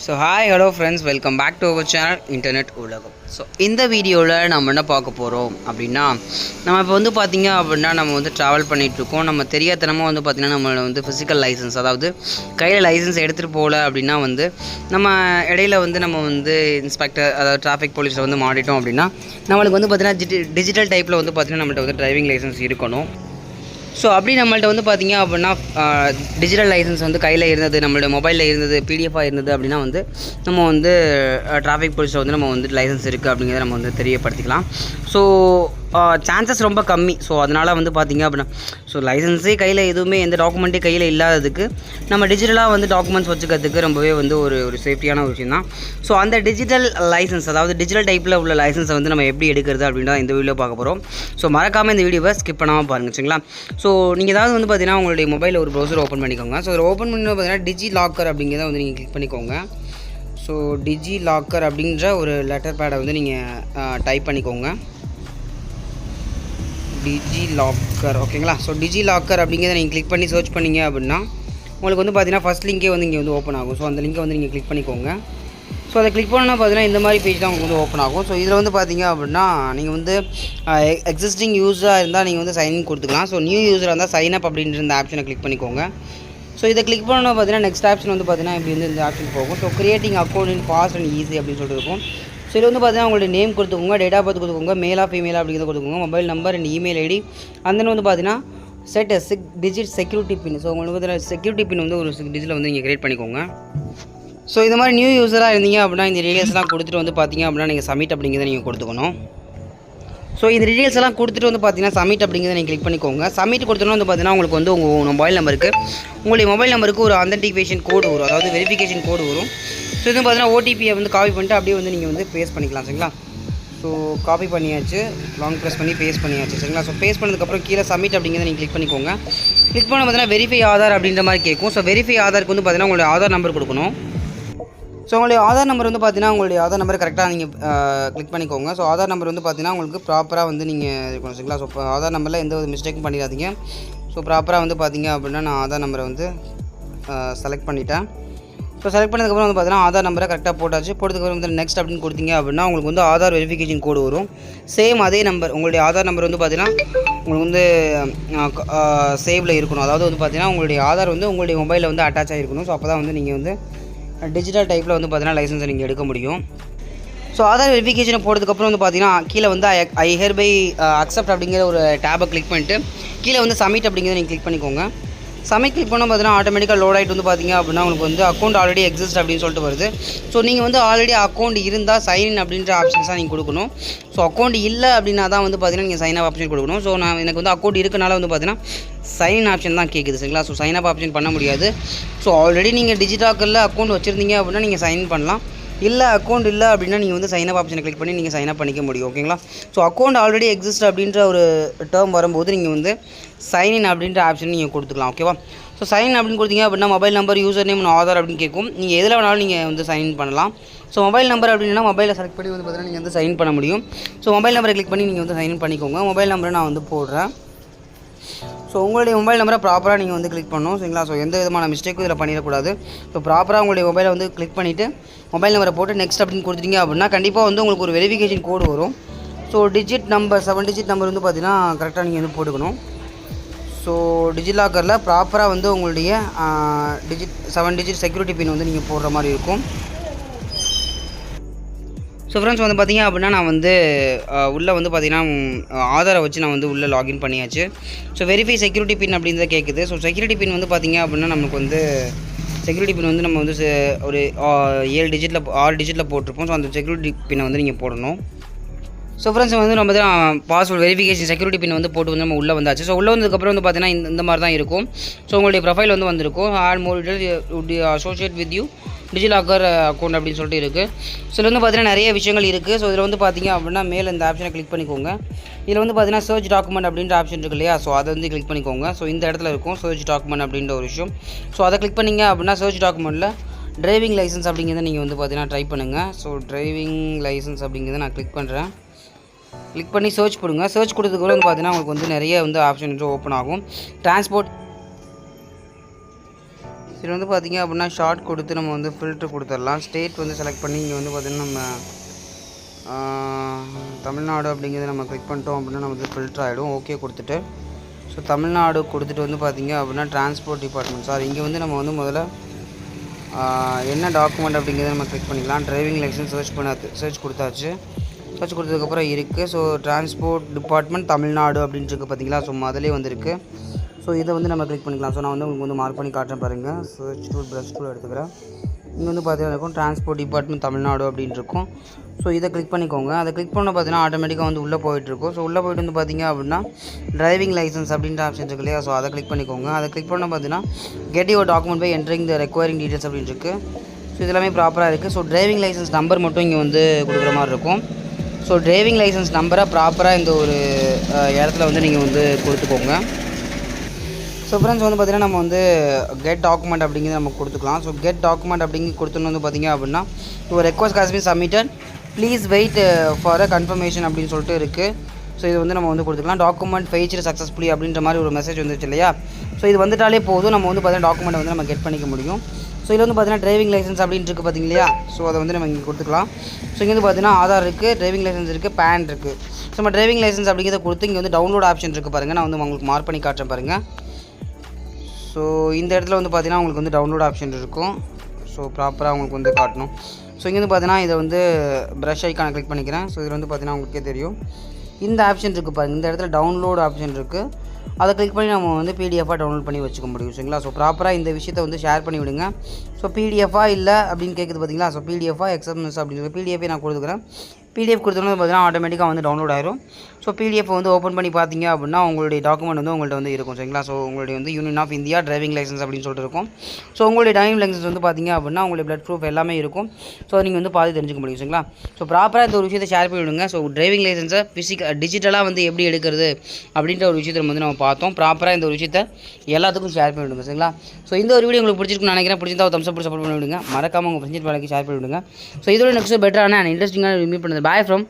So hi hello friends, welcome back to our channel internet உலகம். So இந்த வீடியோவில் நம்ம என்ன பார்க்க போகிறோம் அப்படின்னா, நம்ம இப்போ வந்து பார்த்திங்க அப்படின்னா நம்ம வந்து ட்ராவல் பண்ணிகிட்ருக்கோம். நம்ம தெரியாதனமாக வந்து பார்த்திங்கன்னா நம்மளை வந்து ஃபிசிக்கல் லைசன்ஸ், அதாவது கையில் லைசன்ஸ் எடுத்துகிட்டு போகல அப்படின்னா வந்து நம்ம இடையில வந்து நம்ம வந்து இன்ஸ்பெக்டர், அதாவது டிராஃபிக் போலீஸில் வந்து மாட்டிட்டோம் அப்படின்னா நம்மளுக்கு வந்து பார்த்திங்கன்னா டிஜிட்டல் டைப்பில் வந்து பார்த்திங்கன்னா நம்மள்ட்ட வந்து டிரைவிங் லைசன்ஸ் இருக்கணும். ஸோ அப்படி நம்மள்ட்ட வந்து பார்த்திங்க அப்படின்னா டிஜிட்டல் லைசன்ஸ் வந்து கையில் இருந்தது, நம்மளோட மொபைலில் இருந்தது, பிடிஎஃபாக இருந்தது அப்படின்னா வந்து நம்ம வந்து டிராஃபிக் போலீஸில் வந்து நம்ம வந்து லைசன்ஸ் இருக்குது அப்படிங்கிறத நம்ம வந்து தெரியப்படுத்திக்கலாம். ஸோ சான்சஸ் ரொம்ப கம்மி. ஸோ அதனால் வந்து பார்த்திங்க அப்படின்னா லைசன்ஸே கையில் எதுவுமே எந்த டாக்குமெண்ட்டே கையில் இல்லாததுக்கு நம்ம டிஜிட்டலாக வந்து டாக்குமெண்ட்ஸ் வச்சுக்கிறதுக்கு ரொம்பவே வந்து ஒரு சேஃப்டியான ஒரு விஷயம் தான். ஸோ அந்த டிஜிட்டல் லைசன்ஸ், அதாவது டிஜிட்டல் டைப்பில் உள்ள லைசன்ஸை வந்து நம்ம எப்படி எடுக்கிறது அப்படின்றத இந்த வீடியோ பார்க்க போகிறோம். ஸோ மறக்காமல் இந்த வீடியோவை ஸ்கிப் பண்ணாமல் பாருங்கள், சரிங்களா? ஸோ நீங்கள் ஏதாவது வந்து பார்த்தீங்கன்னா உங்களுடைய மொபைலில் ஒரு ப்ரௌசர் ஓப்பன் பண்ணிக்கோங்க. ஸோ ஓப்பன் பண்ணி பார்த்தீங்கன்னா டிஜி லாக்கர் அப்படிங்கிறத வந்து நீங்கள் கிளிக் பண்ணிக்கோங்க. ஸோ டிஜி லாக்கர் அப்படின்ற ஒரு லெட்டர் பேடை வந்து நீங்கள் டைப் பண்ணிக்கோங்க. டிஜி லாக்கர், ஓகேங்களா? ஸோ டிஜி லாக்கர் அப்படிங்கிறத நீங்கள் கிளிக் பண்ணி சர்ச் பண்ணிங்க அப்படின்னா உங்களுக்கு வந்து பார்த்தீங்கன்னா ஃபஸ்ட் லிங்கே வந்து இங்கே வந்து ஓப்பன் ஆகும். ஸோ அந்த லிங்கை வந்து நீங்கள் கிளிக் பண்ணிக்கோங்க. ஸோ அதை கிளிக் பண்ணால் பார்த்தீங்கன்னா இந்த மாதிரி பேஜ் தான் உங்களுக்கு வந்து ஓப்பன் ஆகும். ஸோ இதில் வந்து பார்த்தீங்க அப்படின்னா நீங்கள் வந்து எக்ஸிஸ்டிங் யூஸராக இருந்தால் நீங்கள் வந்து சைன்இன் கொடுத்துக்கலாம். ஸோ நியூ யூஸராக இருந்தால் சைன் அப் அப்படின்ற இந்த ஆப்ஷனை கிளிக் பண்ணிக்கோங்க. ஸோ இதை கிளிக் பண்ணணும் பார்த்தீங்கன்னா நெக்ஸ்ட் ஆப்ஷன் வந்து பார்த்தீங்கன்னா இப்படி வந்து இந்த ஆப்ஷன் போகும். So creating account in fast and easy அப்படின்னு சொல்லிட்டு இருக்கும். ஸோ இது வந்து பார்த்தீங்கன்னா உங்களுடைய நேம் கொடுத்துக்கோங்க, டேட் ஆஃப் பர்த் கொடுத்துக்கோங்க, மேலா ஃபீமேலா அப்படிங்கிறத கொடுத்துக்கோங்க, mobile number and email ID, அந்த வந்து பார்த்தீங்கன்னா set 6 digit security pin. So உங்களுக்கு வந்து செக்யூரிட்டி பின் வந்து ஒரு 6 டிஜிட்டில் வந்து நீங்கள் கிரியேட் பண்ணிக்கோங்க. ஸோ இந்த மாதிரி நியூ யூஸராக இருந்தீங்க அப்படின்னா இந்த டீடைல்ஸ்லாம் கொடுத்துட்டு வந்து பார்த்தீங்க அப்படின்னா நீங்கள் சப்மிட் அப்படிங்கிறத நீங்கள் கொடுத்துக்கணும். ஸோ இந்த டீடைல்ஸ் எல்லாம் கொடுத்துட்டு வந்து பார்த்தீங்கன்னா சப்மிட் அப்படிங்கிறத நீங்கள் கிளிக் பண்ணிக்கோங்க. சப்மிட் கொடுத்தோன்னா வந்து பார்த்தீங்கன்னா உங்களுக்கு வந்து உங்கள் மொபைல் நம்பருக்கு, உங்களுடைய மொபைல் நம்பருக்கு ஒரு ஆத்தென்டிகேஷன் கோடு வரும், அதாவது வெரிஃபிகேஷன் கோடு வரும். ஸோ இது பார்த்தீங்கன்னா ஓடிபியை வந்து காப்பி பண்ணிட்டு அப்படியே வந்து நீங்கள் வந்து பேஸ்ட் பண்ணிக்கலாம், சரிங்களா? ஸோ காப்பி பண்ணியாச்சு, லாங் ப்ரெஸ் பண்ணி பேஸ்ட் பண்ணியாச்சு, சரிங்களா? ஸோ பேஸ்ட் பண்ணதுக்கப்புறம் கீழே சப்மிட் அப்படிங்கிறத நீங்கள் கிளிக் பண்ணிக்கோங்க. கிளிக் பண்ண பார்த்தீங்கன்னா வெரிஃபை ஆதார் அப்படின்ற மாதிரி கேட்கும். ஸோ வெரிஃபை ஆதாருக்கு வந்து பார்த்தீங்கன்னா உங்களுடைய ஆதார் நம்பர் கொடுக்கணும். ஸோ உங்களுடைய ஆதார் நம்பர் வந்து பார்த்தீங்கன்னா உங்களுடைய ஆதார் நம்பர் கரெக்டாக நீங்கள் கிளிக் பண்ணிக்கோங்க. ஸோ ஆதார் நம்பர் வந்து பார்த்தீங்கன்னா உங்களுக்கு ப்ராப்பராக வந்து நீங்கள் இருக்கணும், சரிங்களா? ஸோ ஆதார் நம்பரில் எந்த ஒரு மிஸ்டேக்கும் பண்ணிடாதீங்க. ஸோ ப்ராப்பராக வந்து பார்த்தீங்க அப்படின்னா நான் ஆதார் நம்பரை வந்து செலக்ட் பண்ணிட்டேன். ஸோ செலக்ட் பண்ணதுக்கப்புறம் வந்து பார்த்தீங்கன்னா ஆதார் நம்பரை கரெக்டாக போட்டாச்சு. போட்டதுக்கப்புறம் வந்து நெக்ஸ்ட் அப்படின்னு கொடுத்தீங்க அப்படின்னா உங்களுக்கு வந்து ஆதார் வெரிஃபிகேஷன் கோடு வரும். சேம் அதே நம்பர், உங்களுடைய ஆதார் நம்பர் வந்து பார்த்தீங்கன்னா உங்களுக்கு வந்து சேவில் இருக்கணும். அதாவது வந்து பார்த்தீங்கன்னா உங்களுடைய ஆதார் வந்து உங்களுடைய மொபைலில் வந்து அட்டாச் ஆகிருக்கணும். ஸோ அப்போ தான் வந்து நீங்கள் வந்து டிஜிட்டல் டைப்பில் வந்து பார்த்தீங்கன்னா லைசன்ஸை நீங்கள் எடுக்க முடியும். ஸோ ஆதார் வெரிஃபிகேஷனை போட்டதுக்கப்புறம் வந்து பார்த்தீங்கன்னா கீழே வந்து ஐ ஹியர் பை அக்செப்ட் அப்படிங்கிற ஒரு டேபை கிளிக் பண்ணிட்டு கீழே வந்து சப்மிட் அப்படிங்கிறத நீங்கள் கிளிக் பண்ணிக்கோங்க. சப்மிட் கிளிக் பண்ணால் பார்த்தீங்கன்னா ஆட்டோமேட்டிக்காக லோட் ஆகிட்டு வந்து பார்த்தீங்க அப்படின்னா உங்களுக்கு வந்து அக்கௌண்ட் ஆல்ரெடி எக்ஸிஸ்ட் அப்படின்னு சொல்லிட்டு வருது. ஸோ நீங்கள் வந்து ஆல்ரெடி அக்கௌண்ட் இருந்தால் சைன்இன் அப்படின்ற ஆப்ஷன்ஸ் தான் நீங்கள் கொடுக்கணும். ஸோ அக்கௌண்ட் இல்லை அப்படின்னா தான் வந்து பார்த்தீங்கன்னா நீங்கள் சைன் அப் ஆப்ஷன் கொடுக்கணும். ஸோ எனக்கு வந்து அக்கௌண்ட் இருக்கனால வந்து பார்த்தீங்கன்னா சைன் ஆப்ஷன் தான் கேட்குது, சரிங்களா? ஸோ சைன் அப் ஆப்ஷன் பண்ண முடியாது. ஸோ ஆல்ரெடி நீங்கள் டிஜிட்டாக்கரில் அக்கௌண்ட் வச்சுருந்தீங்க அப்படின்னா நீங்கள் சைன் பண்ணலாம். இல்லை அக்கௌண்ட் இல்லை அப்படின்னா நீங்கள் வந்து சைன் அப் ஆப்ஷனை கிளிக் பண்ணி நீங்கள் சைன் அப் பண்ணிக்க முடியும், ஓகேங்களா? ஸோ அக்கௌண்ட் ஆல்ரெடி எக்ஸிஸ்ட் அப்படின்ற ஒரு டேர்ம் வரும்போது நீங்கள் வந்து சைன்இன் அப்படின்ற ஆப்ஷன் நீங்கள் கொடுத்துக்கலாம், ஓகேவா? ஸோ சைன் அப்படின்னு கொடுத்தீங்க அப்படின்னா mobile number, user name, Aadhaar அப்படின்னு கேட்கும். நீங்கள் எதில் வேணாலும் நீங்கள் வந்து சைன் பண்ணலாம். ஸோ மொபைல் நம்பர் அப்படின்னா மொபைலில் செலக்ட் பண்ணி வந்து பார்த்தீங்கன்னா நீங்கள் வந்து சைன் பண்ண முடியும். ஸோ மொபைல் நம்பரை கிளிக் பண்ணி நீங்கள் வந்து சைன் பண்ணிக்கோங்க. மொபைல் நம்பரை நான் வந்து போடுறேன். ஸோ உங்களுடைய மொபைல் நம்பரை ப்ராப்பராக நீங்கள் வந்து கிளிக் பண்ணணும், சரிங்களா? ஸோ எந்த விதமான மிஸ்டேக்கும் இதில் பண்ணிடக்கூடாது. ஸோ ப்ராப்பராக உங்களுடைய மொபைலை வந்து கிளிக் பண்ணிவிட்டு மொபைல் நம்பரை போட்டு நெக்ஸ்ட் அப்படின்னு கொடுத்துட்டீங்க அப்படின்னா கண்டிப்பாக வந்து உங்களுக்கு ஒரு வெரிஃபிகேஷன் கோடு வரும். So digit number 7 digit number வந்து பார்த்தீங்கன்னா கரெக்டாக நீங்கள் வந்து போட்டுக்கணும். ஸோ டிஜிலாக்கரில் ப்ராப்பராக வந்து உங்களுடைய 7 டிஜிட் செக்யூரிட்டி பின் வந்து நீங்கள் போடுற மாதிரி இருக்கும். ஸோ ஃப்ரெண்ட்ஸ் வந்து பார்த்திங்க அப்படின்னா நான் வந்து உள்ளே வந்து பார்த்திங்கன்னா ஆதாரை வச்சு நான் வந்து உள்ளே லாகின் பண்ணியாச்சு. ஸோ வெரிஃபை செக்யூரிட்டி பின் அப்படின்றத கேட்குது. ஸோ செக்யூரிட்டி பின் வந்து பார்த்திங்க அப்படின்னா நமக்கு வந்து செக்யூரிட்டி பின் வந்து நம்ம வந்து ஒரு 6 டிஜிட்டில் போட்டிருப்போம். ஸோ அந்த செக்யூரிட்டி பின்னை வந்து நீங்கள் போடணும். ஸோ ஃப்ரெண்ட்ஸ் வந்து நம்ம தான் பாஸ்வேர்டு வெரிஃபிகேஷன் செக்யூரிட்டி பின் வந்து போட்டு வந்து நம்ம உள்ளே வந்தாச்சு. ஸோ உள்ளே வந்ததுக்கப்புறம் வந்து பார்த்தீங்கன்னா இந்த மாதிரி தான் இருக்கும். ஸோ உங்களுடைய ப்ரொஃபைல் வந்து வந்திருக்கும். All more details associate with you DigiLocker account அப்படின்னு சொல்லிட்டு இருக்குது. ஸோ இதில் வந்து பார்த்தீங்கன்னா நிறைய விஷயங்கள் இருக்குது. ஸோ இதில் வந்து பார்த்தீங்க அப்படின்னா மேலே இந்த ஆப்ஷனை கிளிக் பண்ணிக்கோங்க. இதில் வந்து பார்த்தீங்கன்னா சர்ச் டாக்குமெண்ட் அப்படின்ற ஆப்ஷன் இருக்கு இல்லையா? ஸோ அதை வந்து கிளிக் பண்ணிக்கோங்க. ஸோ இந்த இடத்துல இருக்கும் சர்ச் டாக்குமெண்ட் அப்படின்ற ஒரு விஷயம். ஸோ அதை கிளிக் பண்ணிங்க அப்படின்னா சர்ச் டாக்குமெண்ட்டில் டிரைவிங் லைசன்ஸ் அப்படிங்கிறத நீங்கள் வந்து பார்த்தீங்கன்னா ட்ரை பண்ணுங்கள். ஸோ டிரைவிங் லைசன்ஸ் அப்படிங்கிறத நான் கிளிக் பண்ணுறேன். கிளிக் பண்ணி சர்ச் கொடுங்க. சர்ச் கொடுத்ததுக்கு வந்து பார்த்தீங்கன்னா உங்களுக்கு வந்து நிறைய வந்து ஆப்ஷன் வந்து ஓப்பன் ஆகும். இது வந்து பார்த்திங்க அப்படின்னா ஷார்ட் கொடுத்து நம்ம வந்து ஃபில்ட்ரு கொடுத்துடலாம். ஸ்டேட் வந்து செலக்ட் பண்ணி இங்கே வந்து பார்த்திங்கன்னா நம்ம தமிழ்நாடு அப்படிங்கிறத நம்ம கிளிக் பண்ணிட்டோம் அப்படின்னா நம்ம வந்து ஃபில்ட்ரு ஆகிடும். ஓகே கொடுத்துட்டு ஸோ தமிழ்நாடு கொடுத்துட்டு வந்து பார்த்திங்க அப்படின்னா டிரான்ஸ்போர்ட் டிபார்ட்மெண்ட் சார் இங்கே வந்து நம்ம வந்து முதல்ல என்ன டாக்குமெண்ட் அப்படிங்கிறத நம்ம கிளிக் பண்ணிக்கலாம். டிரைவிங் லைசன்ஸ் சர்ச் கொடுத்தாச்சு. சர்ச் கொடுத்ததுக்கப்புறம் இருக்குது. ஸோ டிரான்ஸ்போர்ட் டிபார்ட்மெண்ட் தமிழ்நாடு அப்படின்ட்டு இருக்குது பார்த்தீங்களா. ஸோ முதலே வந்துருக்கு. ஸோ இதை வந்து நம்ம கிளிக் பண்ணிக்கலாம். ஸோ நான் வந்து உங்களுக்கு வந்து மார்க் பண்ணி காட்டுறேன் பாருங்கள். சர்ச் டூல் ப்ரஷ் டூல் எடுத்துக்கிறேன். இங்கே வந்து பார்த்தீங்கன்னா இருக்கும் டிரான்ஸ்போர்ட் டிபார்ட்மெண்ட் தமிழ்நாடு அப்படின்ட்டு இருக்கும். ஸோ இதை கிளிக் பண்ணிக்கோங்க. அதை கிளிக் பண்ண பார்த்தீங்கன்னா ஆட்டோமேட்டிக்காக வந்து உள்ளே போயிட்டுருக்கும். ஸோ உள்ளே போய்ட்டு வந்து பார்த்திங்க அப்படின்னா டிரைவிங் லைசன்ஸ் அப்படின்ற ஆப்ஷன் இருக்கு இல்லையா. ஸோ அதை கிளிக் பண்ணிக்கோங்க. அதை கிளிக் பண்ண பார்த்தீங்கன்னா get your document by entering the requiring details அப்படின்னு இருக்குது. ஸோ இதெல்லாமே ப்ராப்பராக இருக்குது. ஸோ டிரைவிங் லைசன்ஸ் நம்பர் மட்டும் இங்கே வந்து கொடுக்குற மாதிரி இருக்கும். ஸோ டிரைவிங் லைசன்ஸ் நம்பரை ப்ராப்பராக இந்த ஒரு இடத்துல வந்து நீங்கள் வந்து கொடுத்துக்கோங்க. ஸோ ஃப்ரெண்ட்ஸ் வந்து பார்த்திங்கன்னா நம்ம வந்து கெட் டாக்குமெண்ட் அப்படிங்கிறது நம்ம கொடுத்துக்கலாம். ஸோ கெட் டாக்குமெண்ட் அப்படிங்கிறது கொடுத்துன்னு வந்து பார்த்திங்க அப்படின்னா ஒரு request has been submitted please wait for a confirmation அப்படின்னு சொல்லிட்டு இருக்குது. ஸோ இது வந்து நம்ம வந்து கொடுத்துக்கலாம். டாக்குமெண்ட் ஃபெய்ச்டு சக்ஸஸ்ஃபுல்லி அப்படின்ற மாதிரி ஒரு மெசேஜ் வந்துச்சு இல்லையா. ஸோ இது வந்துட்டாலே போதும், நம்ம வந்து பார்த்திங்கன்னா டாக்குமெண்ட்டை வந்து நம்ம கெட் பண்ணிக்க முடியும். ஸோ இதில் வந்து பார்த்திங்கன்னா டிரைவிங் லைசன்ஸ் அப்படின்ட்டு இருக்குது பார்த்திங்க இல்லையா. ஸோ அதை வந்து நம்ம இங்கே கொடுத்துக்கலாம். ஸோ இங்கே வந்து பார்த்திங்கன்னா ஆதார் இருக்குது, டிரைவிங் லைசன்ஸ் இருக்குது, பேன் இருக்குது. ஸோ நம்ம டிரைவிங் லைசன்ஸ் அப்படிங்கிறத கொடுத்து இங்கே வந்து டவுன்லோட் ஆப்ஷன் இருக்குது பாருங்கள். நான் வந்து உங்களுக்கு மார்க் பண்ணி காட்டுறேன் பாருங்கள். ஸோ இந்த இடத்துல வந்து பார்த்திங்கன்னா உங்களுக்கு வந்து டவுன்லோட் ஆப்ஷன் இருக்கும். ஸோ ப்ராப்பராக உங்களுக்கு வந்து காட்டணும். ஸோ இங்கே வந்து பார்த்தீங்கன்னா இதை வந்து ப்ரஷ் ஐக்கானை கிளிக் பண்ணிக்கிறேன். ஸோ இதில் வந்து பார்த்தீங்கன்னா உங்களுக்கே தெரியும் இந்த ஆப்ஷன் இருக்குது பாருங்கள். இந்த இடத்துல டவுன்லோட் ஆப்ஷன் இருக்குது. அதை கிளிக் பண்ணி நம்ம வந்து பிடிஎஃபாக டவுன்லோட் பண்ணி வச்சுக்க முடியும். சரிங்களா. ஸோ ப்ராப்பராக இந்த விஷயத்தை வந்து ஷேர் பண்ணி விடுங்க. ஸோ பிடிஎஃபாக இல்லை அப்படின்னு கேட்குது பார்த்தீங்களா. ஸோ பிடிஎஃபாக எக்ஸ்எம்எஸ் அப்படின்னு பிடிஎஃபே நான் கொடுத்துக்கிறேன். பிடிஎஃப் கொடுத்தோன்னு பார்த்தீங்கன்னா ஆட்டோமேட்டிக்காக வந்து டவுன்லோட் ஆயிரும். ஸோ பிடிஎஃப் வந்து ஓப்பன் பண்ணி பார்த்தீங்க அப்படின்னா உங்களுடைய டாக்குமெண்ட் வந்து உங்கள்கிட்ட வந்து இருக்கும். சரிங்களா. ஸோ உங்களுடைய வந்து union of India driving licence அப்படின்னு சொல்லிட்டு இருக்கும். ஸோ உங்களுடைய டிரைவிங் லைசன்ஸ் வந்து பார்த்தீங்க அப்படின்னா உங்களுடைய பிளட் ப்ரூஃப் எல்லாமே இருக்கும். ஸோ நீங்கள் வந்து பார்த்து தெரிஞ்சுக்க முடியும். சரிங்களா. ஸோ ப்ராப்பராக இந்த ஒரு விஷயத்தை ஷேர் பண்ணி விடுங்க. ஸோ டிரைவிங் லைசன்ஸை டிஜிட்டலாக வந்து எப்படி எடுக்கிறது அப்படின்ற ஒரு விஷயத்தை வந்து நம்ம பார்த்தோம். ப்ராப்பராக இந்த ஒரு விஷயத்தை எல்லாத்துக்கும் ஷேர் பண்ணி விடுங்க. சரிங்களா. ஸோ இந்த ஒரு வீடியோ உங்களுக்கு பிடிச்சிருக்குன்னு நினைக்கிறேன். பிடிச்சிருந்தா தம்ஸ் அப் சப்போர்ட் பண்ணி விடுங்க. மறக்காமல் உங்கள் ஃப்ரெண்ட்ஸ் வேலைக்கு ஷேர் பண்ணி விடுங்க. ஸோ இதோட நெக்ஸ்ட் பெட்டரான அண்ட் இன்ட்ரெஸ்டிங்காக மீட் பண்ணுறது. Bye from